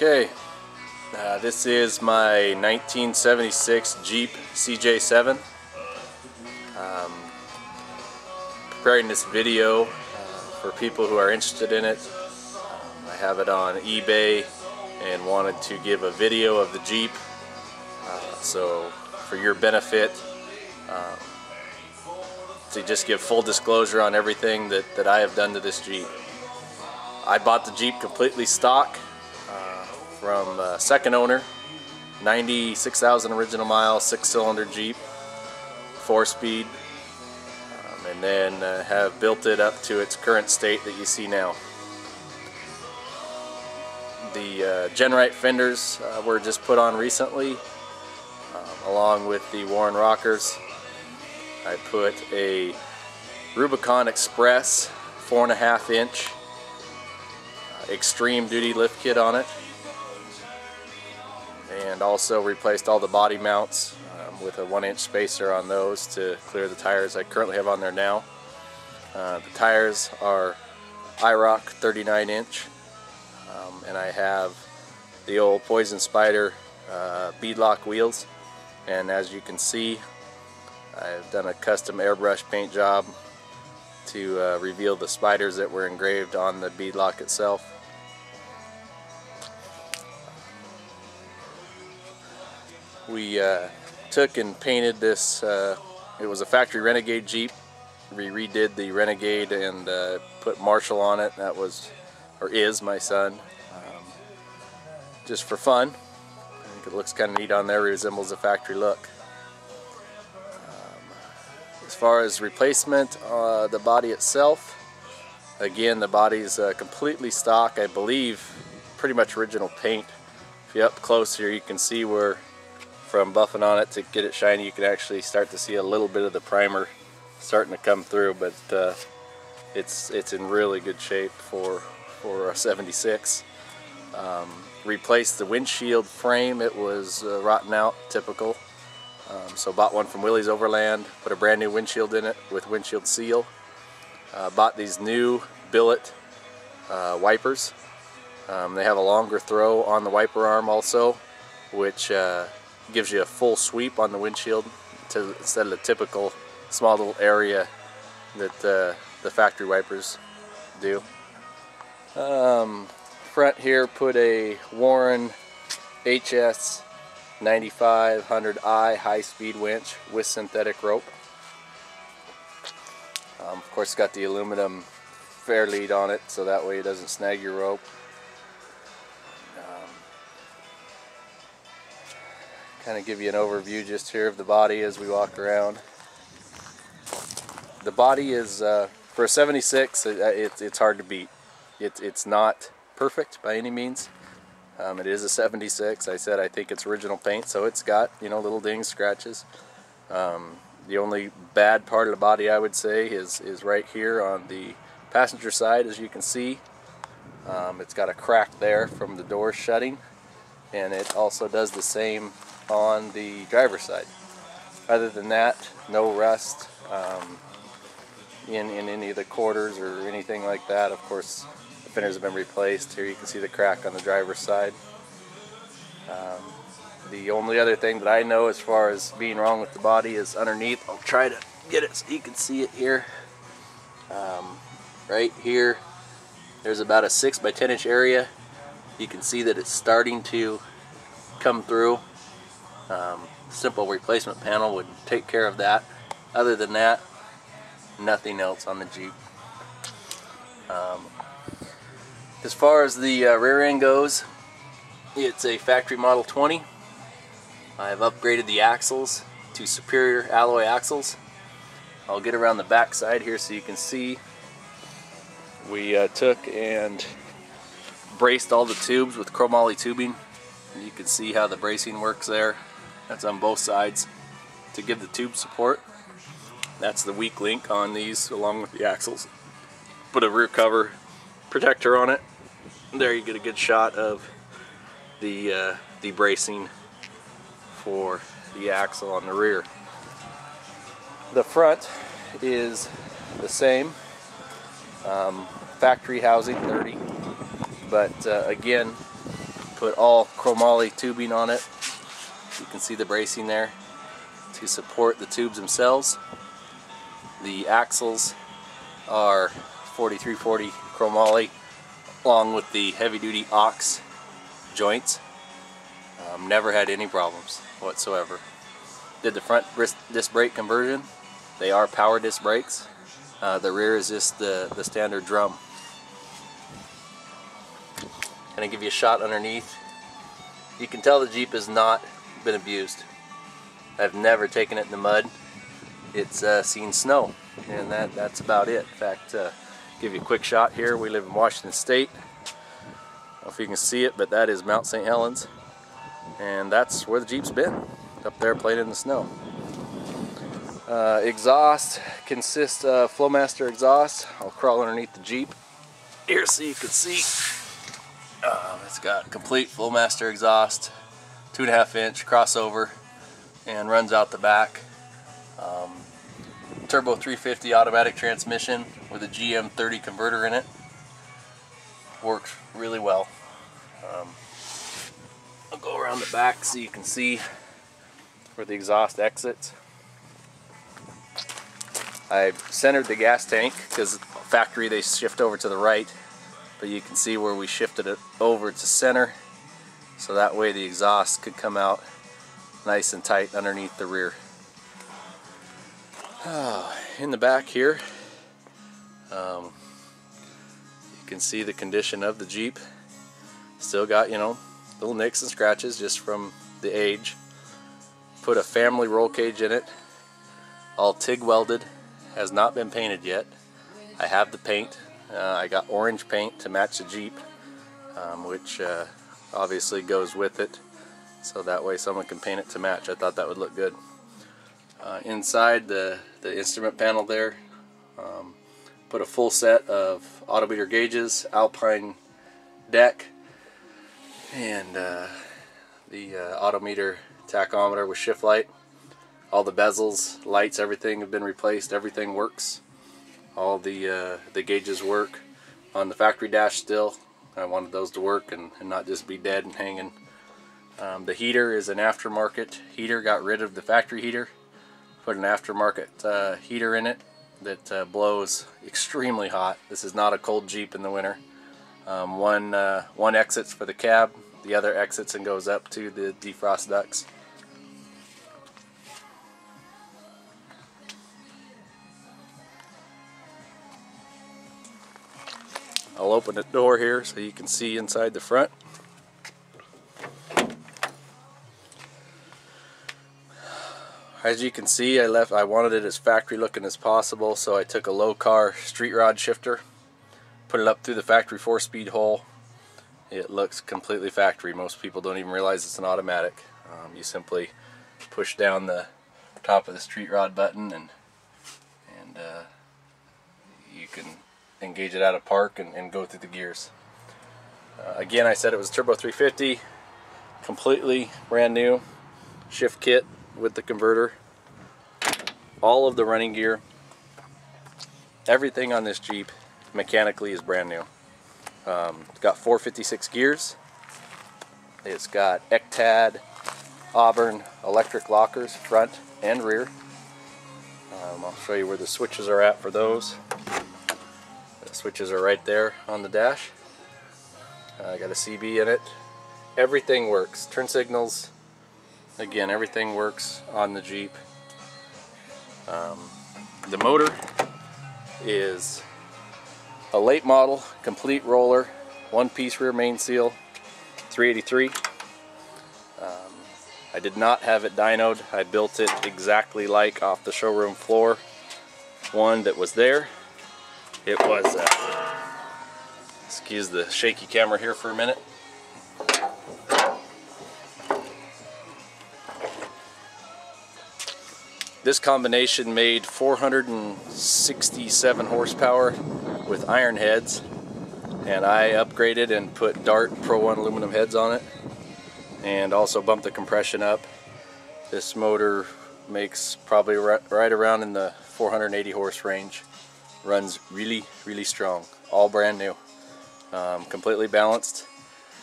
Okay, this is my 1976 Jeep CJ7. Preparing this video for people who are interested in it. I have it on eBay and wanted to give a video of the Jeep. So for your benefit, to just give full disclosure on everything that I have done to this Jeep. I bought the Jeep completely stock from second owner, 96,000 original miles, 6-cylinder Jeep, 4-speed, and then have built it up to its current state that you see now. The Genrite fenders were just put on recently, along with the Warren rockers. I put a Rubicon Express 4.5 inch extreme duty lift kit on it, and also replaced all the body mounts with a 1-inch spacer on those to clear the tires I currently have on there now. The tires are IROC 39 inch, and I have the old Poison Spider beadlock wheels, and as you can see, I've done a custom airbrush paint job to reveal the spiders that were engraved on the beadlock itself. We took and painted this, it was a factory Renegade Jeep. We redid the Renegade and put Marshall on it. That was, or is, my son. Just for fun. I think it looks kind of neat on there, resembles a factory look. As far as replacement, the body itself, again, the body's completely stock. I believe pretty much original paint. If you're up close here, you can see where, from buffing on it to get it shiny, you can actually start to see a little bit of the primer starting to come through, but it's in really good shape for a 76. Replaced the windshield frame. It was rotten out, typical. So bought one from Willys Overland, put a brand new windshield in it with windshield seal. Bought these new billet wipers. They have a longer throw on the wiper arm also, which gives you a full sweep on the windshield instead of the typical small little area that the factory wipers do. Front here, put a Warren HS 9500i high-speed winch with synthetic rope. Of course, it's got the aluminum fair lead on it, so that way it doesn't snag your rope. Kind of give you an overview just here of the body as we walk around. The body is, for a 76, it's hard to beat. It's not perfect by any means. It is a 76. I said I think it's original paint, so it's got, you know, little dings, scratches. The only bad part of the body, I would say, is right here on the passenger side. As you can see, it's got a crack there from the door shutting, and it also does the same on the driver's side. Other than that, no rust in any of the quarters or anything like that. Of course, the fenders have been replaced. Here you can see the crack on the driver's side. The only other thing that I know as far as being wrong with the body is underneath. I'll try to get it so you can see it here. Right here, there's about a 6 by 10 inch area. You can see that it's starting to come through. Simple replacement panel would take care of that. Other than that, nothing else on the Jeep. As far as the rear end goes, it's a factory model 20. I've upgraded the axles to superior alloy axles. I'll get around the back side here so you can see. We took and braced all the tubes with chromoly tubing. You can see how the bracing works there. That's on both sides to give the tube support. That's the weak link on these along with the axles. Put a rear cover protector on it. There you get a good shot of the bracing for the axle on the rear. The front is the same. Factory housing 30, but again, put all chromoly tubing on it. You can see the bracing there to support the tubes themselves. The axles are 4340 chromoly along with the heavy-duty ox joints. Never had any problems whatsoever. Did the front disc brake conversion. They are power disc brakes. The rear is just the standard drum. Gonna give you a shot underneath. You can tell the Jeep has not been abused. I've never taken it in the mud. It's seen snow, and that's about it. In fact, give you a quick shot here. We live in Washington State. I don't know if you can see it, but that is Mount St. Helens, and that's where the Jeep's been, up there playing in the snow. Exhaust consists of Flowmaster exhaust. I'll crawl underneath the Jeep here so you can see. It's got complete Flowmaster exhaust, 2.5 inch crossover, and runs out the back. Turbo 350 automatic transmission with a GM30 converter in it. Works really well. I'll go around the back so you can see where the exhaust exits. I centered the gas tank because factory they shift over to the right, but you can see where we shifted it over to center, so that way the exhaust could come out nice and tight underneath the rear. In the back here, you can see the condition of the Jeep. Still got, you know, little nicks and scratches just from the age. Put a family roll cage in it, all TIG welded, has not been painted yet. I have the paint. I got orange paint to match the Jeep, which obviously goes with it, so that way someone can paint it to match. I thought that would look good. Inside the instrument panel there, put a full set of autometer gauges, Alpine deck, and the autometer tachometer with shift light. All the bezels, lights, everything have been replaced. Everything works. All the gauges work. On the factory dash still, I wanted those to work and not just be dead and hanging. The heater is an aftermarket heater. Got rid of the factory heater. Put an aftermarket heater in it that blows extremely hot. This is not a cold Jeep in the winter. One exits for the cab, the other exits and goes up to the defrost ducts. I'll open the door here so you can see inside the front. As you can see, I wanted it as factory looking as possible, so I took a low car street rod shifter, put it up through the factory 4-speed hole. It looks completely factory. Most people don't even realize it's an automatic. You simply push down the top of the street rod button and you can engage it out of park and go through the gears. Again, I said it was Turbo 350, completely brand new shift kit with the converter, all of the running gear, everything on this Jeep mechanically is brand new. It's got 456 gears. It's got ECTAD Auburn electric lockers front and rear. I'll show you where the switches are at for those. The switches are right there on the dash. I got a CB in it. Everything works. Turn signals, again, everything works on the Jeep. The motor is a late model, complete roller, one-piece rear main seal, 383. I did not have it dynoed. I built it exactly like off the showroom floor one that was there. It was, excuse the shaky camera here for a minute. This combination made 467 horsepower with iron heads, and I upgraded and put Dart Pro 1 aluminum heads on it, and also bumped the compression up. This motor makes probably right around in the 480 horse range. Runs really, really strong. All brand new. Completely balanced.